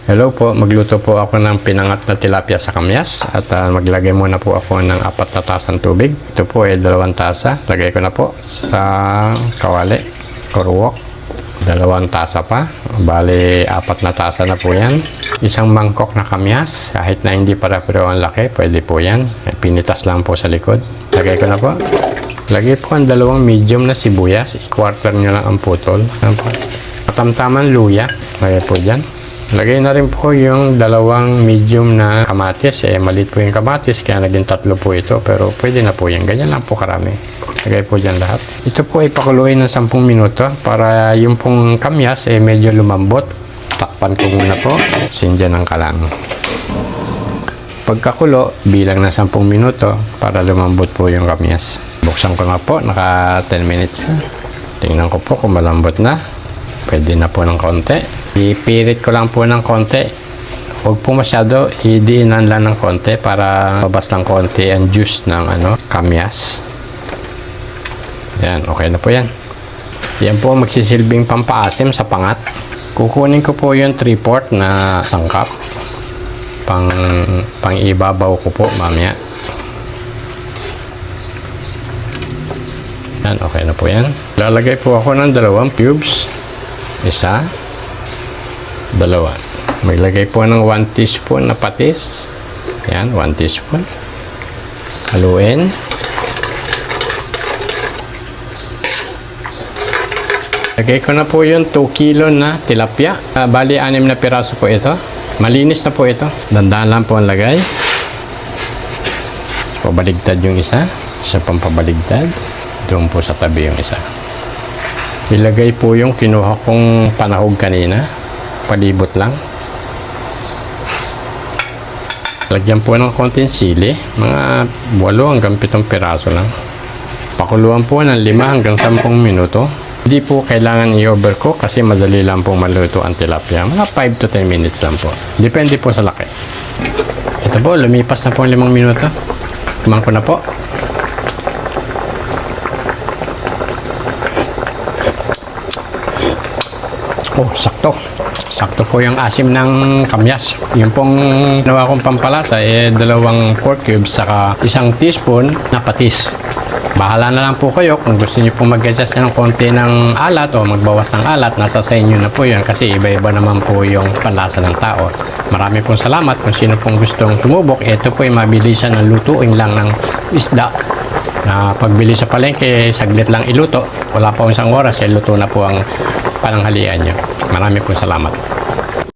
Hello po, magluto po ako ng pinangat na tilapia sa kamyas at maglagay muna po ako ng 4 na tasang tubig. Ito po ay 2 tasa. Lagay ko na po sa kawali, kuruwok. 2 tasa pa. Bali, 4 na tasa na po yan. Isang mangkok na kamyas. Kahit na hindi para-pero ang laki, pwede po yan. Pinitas lang po sa likod. Lagay ko na po. Lagay po ang 2 medium na sibuyas. I-quarter nyo lang ang putol. Katamtaman luya. Lagay po dyan. Lagay na rin po yung 2 medium na kamatis. Maliit po yung kamatis, kaya naging 3 po ito. Pero pwede na po yan. Ganyan lang po karami. Lagay po dyan lahat. Ito po ay pakuluin ng 10 minuto para yung pong kamyas medyo lumambot. Takpan ko muna po. Sindihan ng kalang. Pagkakulo, bilang na 10 minuto para lumambot po yung kamyas. Buksan ko na po. Naka 10 minutes na. Tingnan ko po kung malambot na. Pwede na po ng konti. Ipirit ko lang po ng konti. Huwag po masyado, idiinan lang ng konti para mabas ng konti ang juice ng kamyas. Yan, okay na po yan. Yan po magsisilbing pampaasim sa pangat. Kukunin ko po yung 3/4 na sangkap. Pang ibabaw ko po mamaya. Yan, okay na po yan. Lalagay po ako ng 2 cubes. 1, 2. Maglagay po ng 1 teaspoon na patis. Yan, 1 teaspoon. Haluin. Lagay ko na po yung 2 kilo na tilapia. Bali, 6 na piraso po ito. Malinis na po ito. Dandahan lang po ang lagay. Pabaligtad yung isa. Isa pang pabaligtad. Doon po sa tabi yung isa. Ilagay po yung kinuha kong panahog kanina. Palibot lang. Lagyan po ng konting sili. Mga 8 hanggang 7 piraso lang. Pakuluan po ng 5 hanggang 10 minuto. Hindi po kailangan i-overcook kasi madali lang po maluto ang tilapia. Mga 5 to 10 minutes lang po. Depende po sa laki. Ito po, lumipas na po ang 5 minuto. Tumang ko na po. Oh, sakto. Sakto po yung asim ng kamyas. Yung pong nawa kong pampalasa 2 pork cubes saka 1 teaspoon na patis. Bahala na lang po kayo kung gusto niyo pong mag-adjust ng konti ng alat o magbawas ng alat. Nasa sa inyo na po yun kasi iba-iba naman po yung panlasa ng tao. Marami pong salamat kung sino pong gustong sumubok. Ito po ay mabilisan ng lutuin lang ng isda. Pagbili sa palengke, saglit lang iluto. Wala pa 1 oras, luto na po ang pananghalian nyo. Marami pong salamat.